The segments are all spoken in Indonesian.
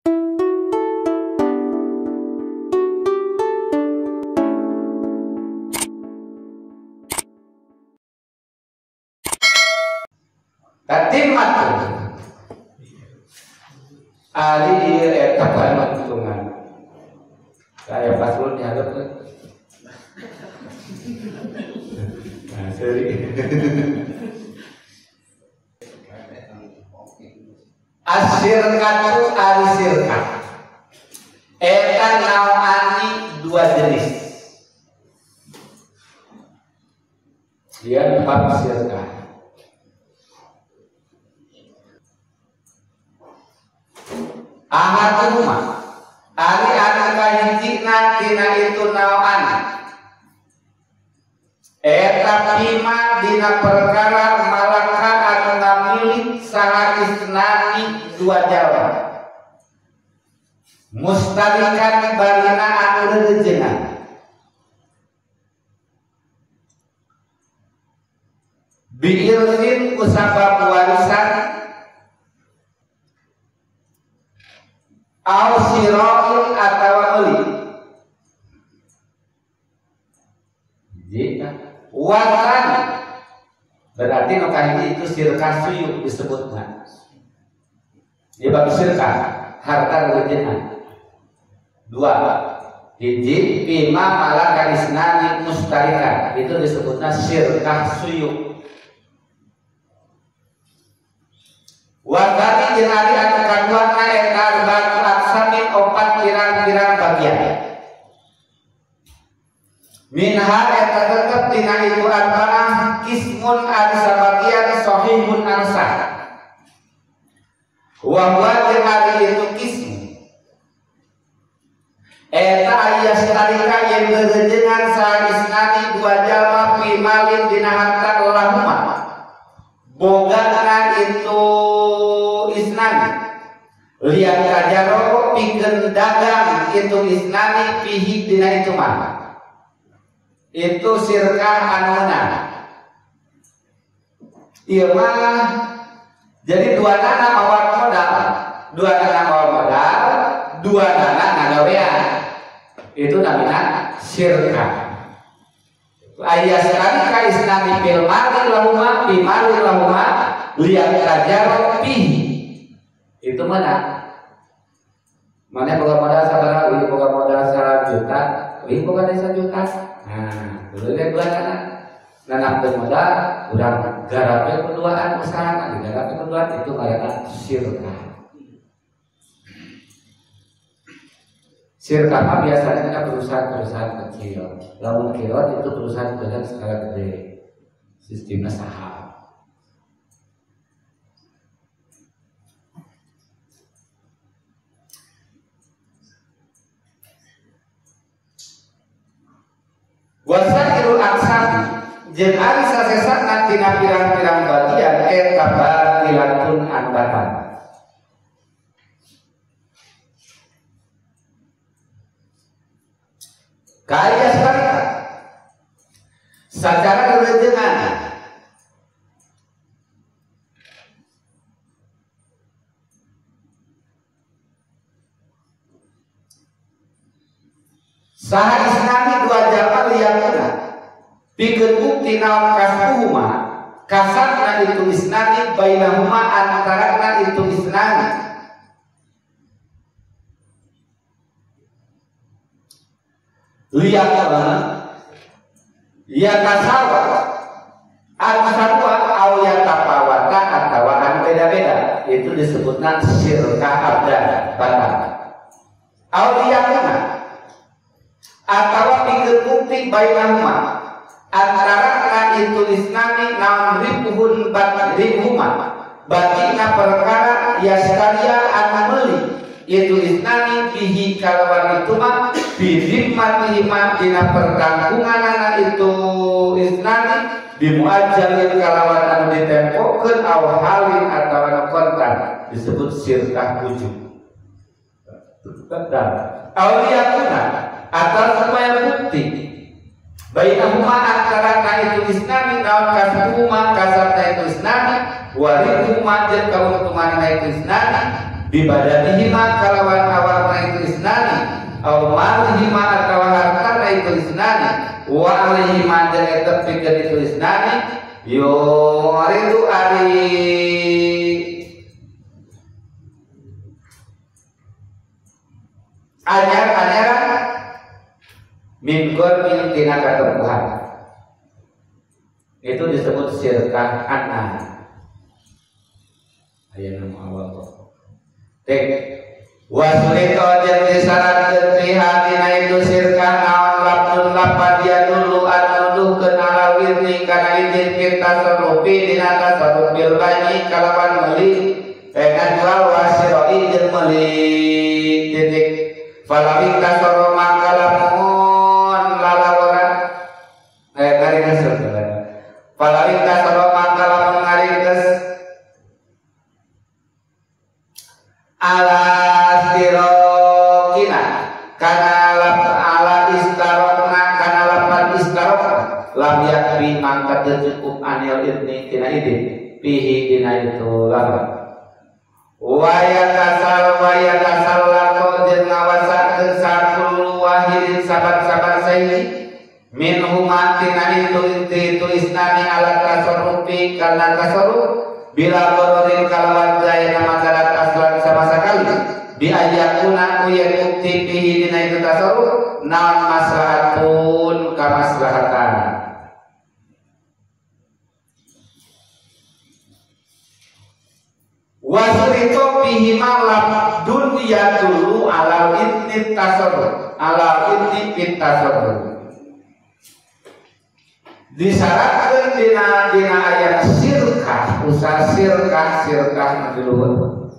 Katimatu ali dia eta panuntungan saya pasul dihadap nah seri asirkatu ari sirkat eta naoani dua jenis dia bab sirkat. Ahaduma ari anu kahijina tina itu naoan eta pima dina perkara malaka anu ngamilik saha isnani dua jalma mustarikan barina anu rerejengan biirsin kusabab warisan au siroin atawa uli jika wasan berarti nukahini itu sirkah suyu disebutnya dia bagi sirkah harta rejenan dua hiji pima malaka isnani mustarikan itu disebutnya sirkah suyu wakani jenari anu kaduana eta batu aksamin opat pirang-pirang bagian minha eta tetep tina itu arba'ah kismun ada sabagian sahihun anu sah wa huwa jenari itu kismu eta ayas tarika yang berejengan saha isnani dua jalma pimalin dina harta lahuma bogana itu isnani lihat kajaro pikeun dagang itu isnani pihi dina itu mah itu sirkah anuna ieu mah jadi dua nana mawa modal dua nana ngagawean itu namanya sirkah ayah sekali ka isnani bil mali lahuma bi mali lahuma lihat kajaro pihi itu mana boga modal sabaraha ieu boga modal 1 juta ieu boga 1 juta nah dulu ge dua nanamkeun modal urang garape keduaan usaha digarape keduaan itu ngaranna sirkah mah biasanya ada perusahaan kecil lamun kirot itu perusahaan pedagang skala gede sistemnya saham wasairul aksabi jeung ari sasesana tina pirang-pirang bagian eta batilatun anbatan kaya sekali secara rejengan saha isnani dua jalma liyakuna pikeun bukti naon kasbuhuma kasatna itu isnani bainahuma antarana itu isnani liyakuna ya tasawa al-sarwa au yatapawata atawa anu beda-beda itu disebutna sirkah abdan batal au liyakuna atawa pikeun bukti bainahuma antara itu isnani naon ribuhun ribuhuma batina perkara yastaria anu meuli itu isnani bihi kalawan itu mah bidimati mah dina pertanggunganana itu isnani bimuajjalin kalawan anu ditempokeun aw halin atawa anu kontan disebut sirkah ujub betul auliyatuna atau supaya bukti bainahuma antara itu isnani naon kasbuhuma kasabna itu isnani warihuma jeung kauntungan itu isnani bibadanihima kalawan awalna itu isnani aw malihima atawa hartana itu isnani wa alaihima dan eta pikeun itu isnani yuridu ari anyar-anyaran min gormin tina katempuhan. Itu disebut syirkah ana. Aya nama awal. Tek wasulito jeung disyaratkeun fi hadina itu syirkah naon labdul lapad dia dulu anuduhkeun ala wirni kana izin kita sarupi dina tasarruf bil bayi kalawan meuli jual wasiroi jeung meuli titik falawik tasarruf mangkalamun lalawara garingan surga falawik tasarruf mangkalamun ngaringkeus ala istirokina kana ala istarokna kana lapan istarokna lam yakfi mangka cukup anil idni tina idin pihi dina itu lapan waya kasal lako jeung ngawasakeun sakulu wahidin saban-saban saiki min huma tina itu isnani ala tasarrufi kana tasarruf bila bororin kalawan daya nama darat aslan sama sekali bi ayakuna uyan bukti pihi dina itu tasarruf naon maslahatun kamaslahatan wasurito pihi malam dunia dulu ala idni tasarruf ala idni fit tasarruf disyaratkeun dina ayat sirkah usaha sirkah diluhur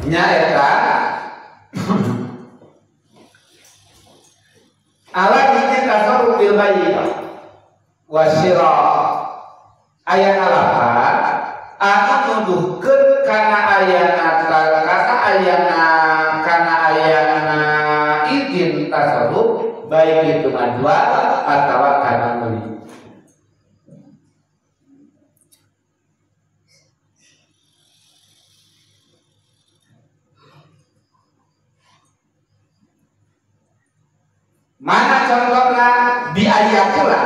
nya eta ala ini tasarruf bil bayi wasyira ayat alapan anu nuduhkeun kana ayana izin tasarruf baik itu majual atau kana meuli. Mana contohna di ayat pula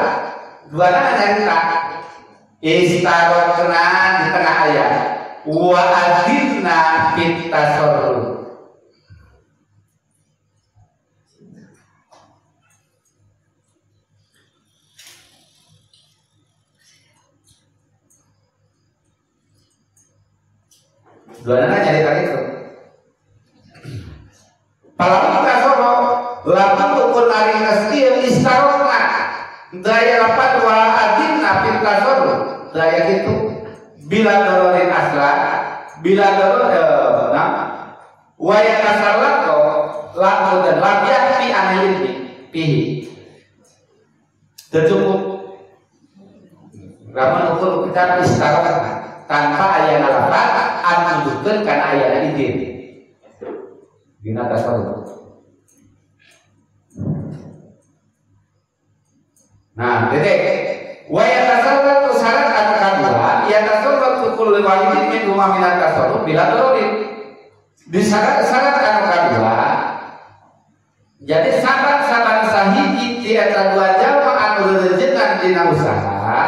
duana nyarita istarokna di tengah ayat wa adinna fit tasarruf duana nyarita itu palamun tasarruf lamun ukun ari kasieu istarokna daya lapan wa adinna fit tasarruf daya gitu bila dororin aslan bila doror wa yatasallaqo lamun dan lam yakfi anayin pihi cukup lamun ukur kita istarokna tanpa ayana lapan anundukeun kana ayana izin dina tasarruf. Nah, titik. Wa yatasallatu syarat anu kadua, yatasallatu kullu wahidin min huma min at-tasarruf bila dororin. Di syarat anu kadua, jadi saban-saban sahiji ti eta dua jalma anu rejenan dina usaha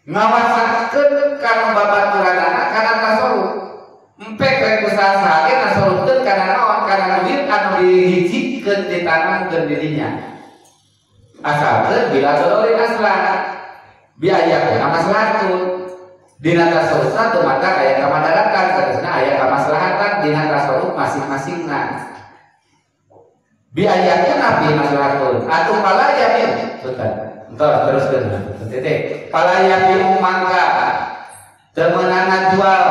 ngawasakeun kana babaturanana kana tasarruf. Empek rek usaha sae tasarrufkeun kana naon kana duit anu dihijikeun ditanamkeun dirinya. Asalkan bila dororin aslan biaya kena maslahatun dina tasarruf teu mata aya kamadaratan tegasna aya kamaslahatan dina tasarruf masing-masingna biaya kena bi maslahatun atuh palaya bin betul teruskeun titik palaya bi mangga teu meunang jual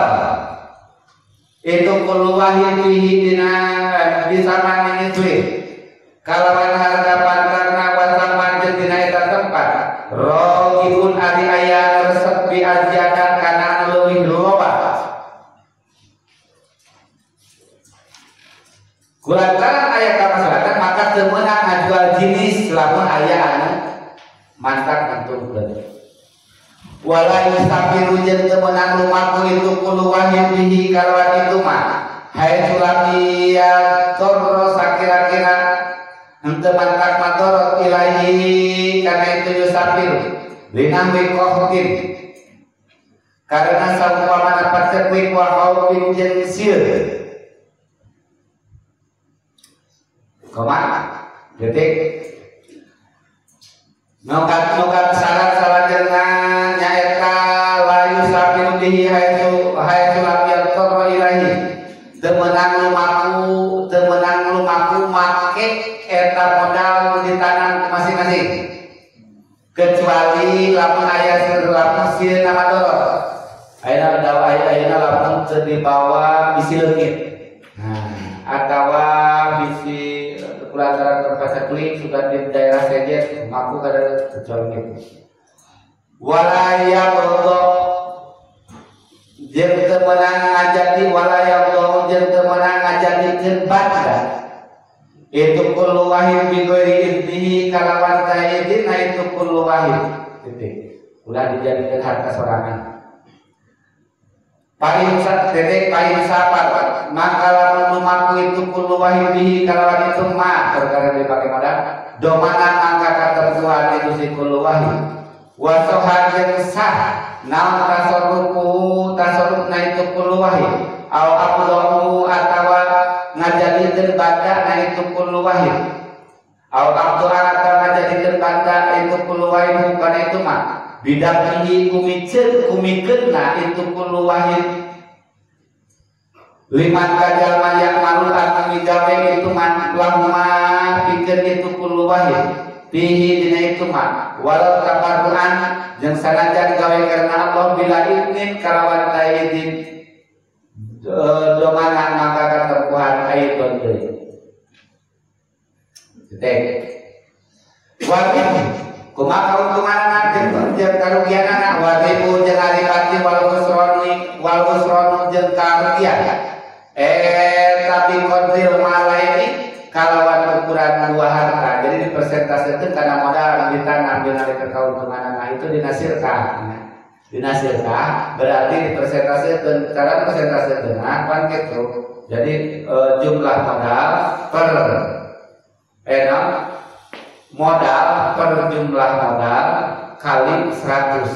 itu kullu wahid fihi dina bisaman ini duit kalawan harga pantarna wasaman jeung dina eta tempat rogibun ari aya resep bi azjana kana leuwih loba kulantaran aya kamaslahatan maka teu meunang ngajual jenis lamun aya anu mantak nentungkeun wala yusafiru jeung teu meunang lumaku itu kulu wahid bihi kalawan itu mah haitsu lam yatur sakira-kira henteu mantak madorot ilahi kana itu yusafir linambi qahtin karena saumpamana paceklik wa haufin jeung sieun kumaha detik nokat syarat dengan nyaeta layu sabiru bihi haitsu lam yatur ilahi temenang lumaku make eta modal ditanam masing-masing kecuali lamun aya sieun nama dorot ayeuna lamun teu dibawa bisi leungit atawa bisi pelajaran terbaca klik sudah di daerah sejet mampu kada terjolong walaya berdo jeung teu meunang ngajadi walaya berdo jeung teu meunang ngajadikeun baca itu kullu wahid bi ghairi idnihi kalawan taidin itu kullu wahid titik ulah dijadikeun harta sorangan paling sapat maka lamun lumaku itu kullu wahid bihi kalawan itu ma perkara dipakai modal domanan mangka ketentuan itu si kullu wahid wa sohajeng sah naon tasarrufna itu kullu wahid au abdahu atawa ngajadikeun banda na itu kullu wahid au abdahu atawa ngajadikeun banda itu kullu wahid kana itu mah bidakihi kumikeunna itu kullu wahid liman kajal mayak malu anu migawe itu man lama pikeun itu kullu wahid fihi dina itu mah walau tabarruan jeung sanajan gawe karena Allah bila idnin kalawan taidin domanan maka ketempuhan aidon deui detek wajib kumaha kauntunganna jeung karugianna wajib jeung alipati wal usroni jeung karugian tapi kodril malaini kalawan ukuran dua harta jadi dipersentasekeun karena modal ditanam jeung ari kauntungan itu dinasirkan berarti dipersentasekeun karena persentasekeun pan kitu jadi jumlah modal per modal per jumlah modal kali 100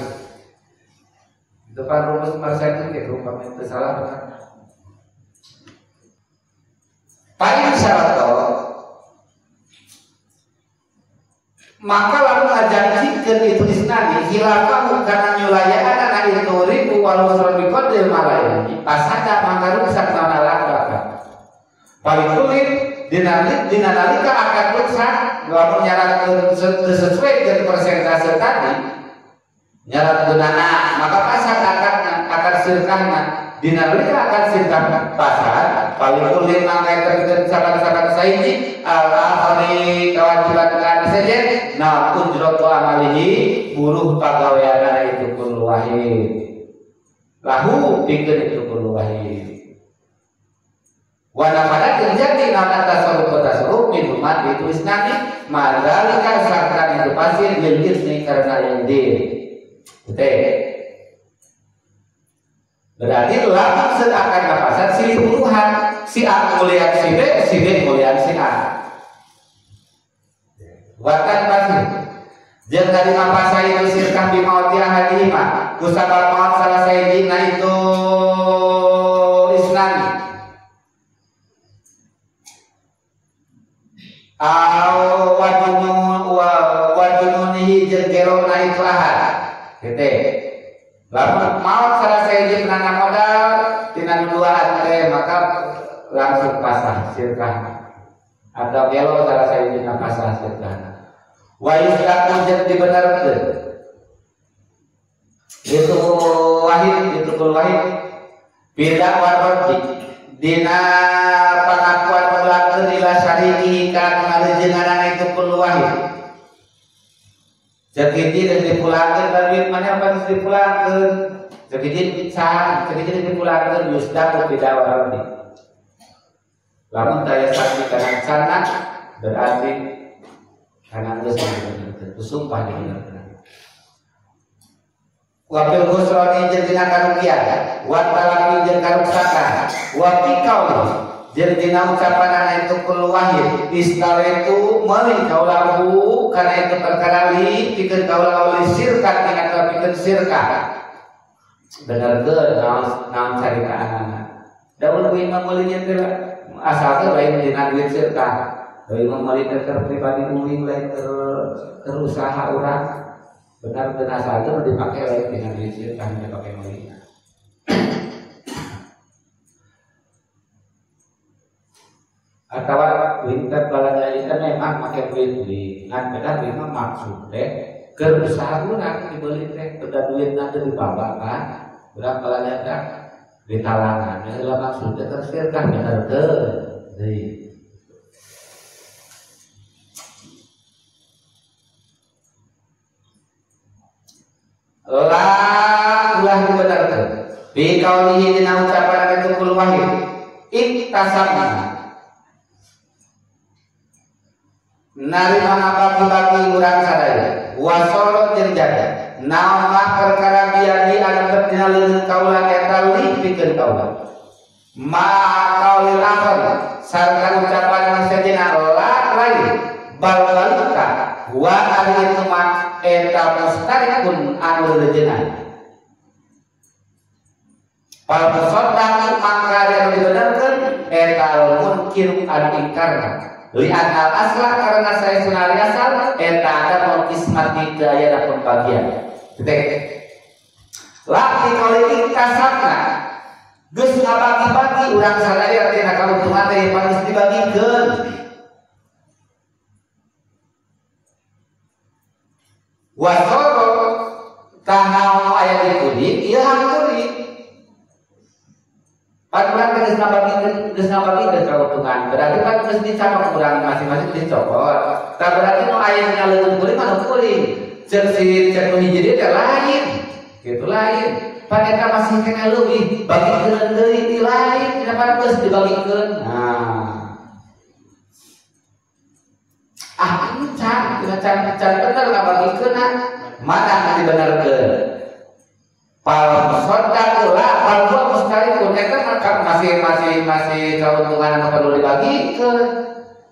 itu kan rumus persen gitu kalau itu salah kan paling syarat maka lalu ngajanjikeun itu isnadi hilafah kana nyulayaan ana itu ribu walau surabi qadil malayani pasada maka rusak naon alaka paling kulit dinalika akan rusak lamun nyaratkeun sesuai dengan persentase tadi nyaratkeun maka pasar akan sirkahna dinalika akan sirkah pasar paling kulit mangkai terkait sakan-sakan saiki al-akhari kewajiban kan saja nah ujratu amalihi buruh pagaweana itu kullu wahid lahu pikeun itu kullu wahid wa nafada terjadi nama tasarruf min umat itu isnani madzalika sartan itu pasir bil isni karena yang betul berarti lamun seakan napasan silih uruhan si A mulian si B mulian si A watan pasti jeung dari mapasa itu sirkah bimauti ahadihima kusabab maut salah sayidina itu isnani wajununihi jeung gerona itu ahad gitu lamun maut salah sayidin menanam modal tina duaan teh maka langsung pasah sirkah atau gelo salah sayidin pasah sirkah wa yusdaqu jeung dibenerkeun itu wahid bila warodi dina pangakuan mulakeun ila syariki kana ngarejeunana itu kullu wahid Jakiti dan dipulangkan dari mana apa harus dipulangkan? Jakiti bisa, jakiti dipulangkan yusda tidak warni. Lamun daya sakti kanan sana berarti kanan itu sumpah di benar. Wafil khusroni jeung dina karugian, wa talafi jeung karuksakan, wa fikau jeung dina ucapan itu kul wahid istawaitu meuli kaulahu kana itu perkara li pikeun kaulahu sirkat tina pikeun sirka. Benerkeun naon caritaanana. Daun imam meuli teh asalna lain dina duit sirka. Imam meuli teh pribadi uing lain keur usaha urang. Benar-benar saja dipakai lain dengan diisi hanya pakai mulia. Atau winter balanya itu memang pakai beli, kan benar memang maksud teh berusaha kurang dibeli teh sudah duit nanti dibawa kan, berapa balanya tak di talangan, adalah maksudnya tersirkan benar ke, ulah dibenarkan bi kaulihi dina ucapan itu kul wahid iktasabna narima bagi-bagi urang sadaya wasolot jeung jaga naon perkara biar di anu dina leungeun kaula eta li pikeun kaula ma qaulil akhir sareng ucapan sajena lain balbalika wa ari itu mah eta mustarikun anu rejenan pal musaddaq maka anu dibenarkeun eta munkir anu ingkarna li anal asla karena saya sunari asal eta ada mukismati daya pembagian detek laki kali kasatna geus ngabagi-bagi urang sadaya tina kauntungan teh panis dibagikeun wasoro tanau ayat dikudik iya hampuri paturan geus ngabagi kauntungan berarti kan geus dicapok urang masing-masing dicopot tak berarti nu ayatnya leungeun kuring mah kuring cek si cek nu hiji teh lain gitu lain pan eta masih kena leuwih bagikeun deui di lain kenapa geus dibagikeun ini can bener ngabagikeun mana anu dibenerkeun pal musaddaq pal mustarikun eta masih kauntungan anu perlu dibagikeun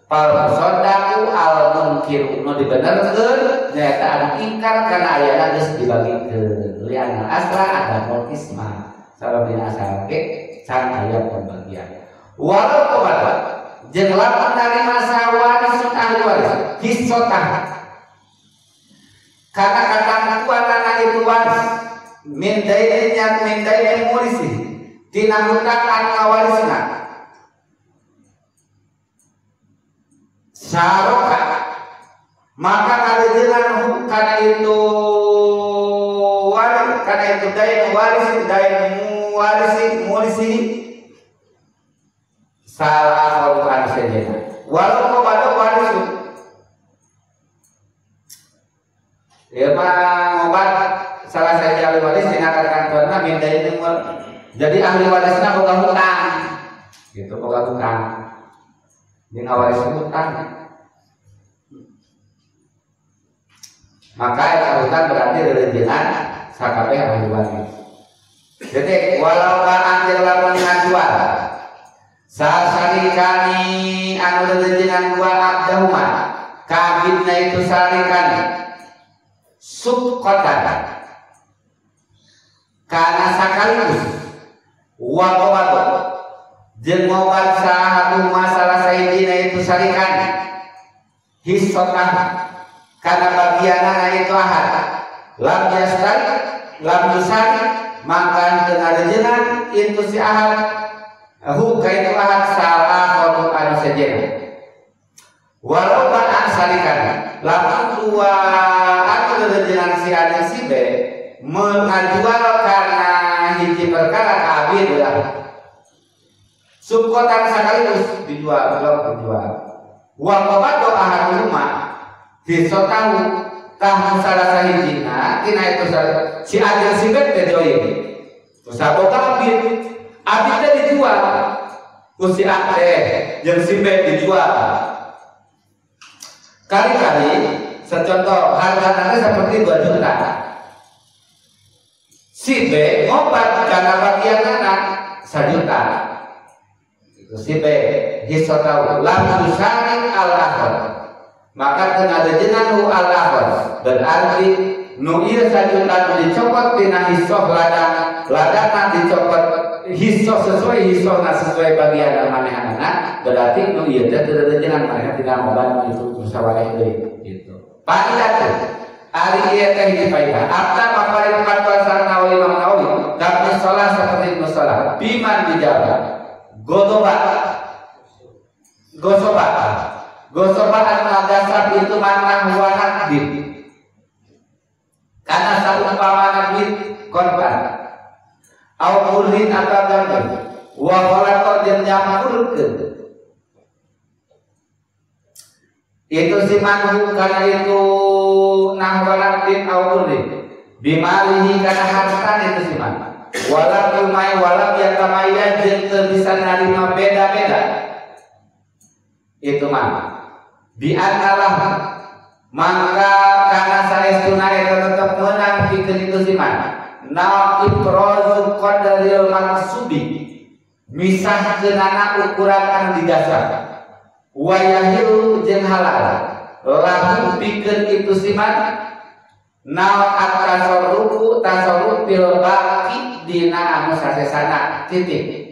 pal musaddaq al munkir nu dibenerkeun nyaeta anu ingkar kana ayana geus dibagikeun liana asla ada mulkisma sareng asal ge can aya pembagian walau kepada jeung lamun narima sawarisun ahli waris hissotah karena ketentuan itu waris min dainin murisi tina hutang anu ngawarisna saroka maka ngarejeunna kana itu waris kana itu dain murisi salah bukan saja walau kepada waris ya mah obat salah saja ahli waris dina kantorna minta itu jadi ahli warisna boga hutang gitu boga hutang dina waris hutang maka eta hutang berarti rerenjengan sakabeh ahli waris jadi walau anjir lamun ngajual sarikani anu rerenjengan dua abdahuma kabidna itu sarikani subqatan kana sakaligus wa qawad jeung mobat sahatu masalah sayyidina itu sarikani hissotah kana bagianana itu ahad lam yastari lam yusari maka teu ngarejeungan itu si ahad kaitu ahad salah qadu anu sejenna walau ban sarikan lamun dua anu rerenjengan si anu si B mengajual karena hiji perkara ka abid ulah subkotan sakaligus dijual wa qabado ahad rumah disotahu tah salah sahijina tina itu si adil si B teh join terus aboga abid teh dijual ku si A teh jeung si B dijual kali-kali secontoh harganya seperti 2 juta si B ngobat karena bagian anak 1 juta. Itu si B hisotau lam yusarik al-akhir, maka tengah dejengan al-akhir berarti nu ieu 1 juta nu dicopot tina hisoh ladana dicopot hisoh sesuai bagian manehna, berarti nu ieu teh teu dejengan manehna tina ngobat itu musyawarah deui gitu. Paidah ari ieu teh hiji paidah. Abda mafarid fatwa Nawawi Imam Nawawi, tapi salat seperti musola. Biman dijaga. Gosoba anu dasar itu mana wanat din. Karena saumpama duit korban. Au kurin atau gandum. Wa khalaqa jeung nyampurkeun. Itu si manhu karena itu nahwalatin awurin bimalihi karena harta itu si manhu walam yumai walam yatamaya jeung bisa narima beda-beda itu manhu bi'analah maka karena saestuna eta tetep meunang pikeun itu si manhu na ifrazu qadaril mansubi misahkeunana ukuran anu didasar wayahilu jeung halal lahu pikeun itu siman naon at-tasarrufu tasarruf bil baqi dina anu sasesana titik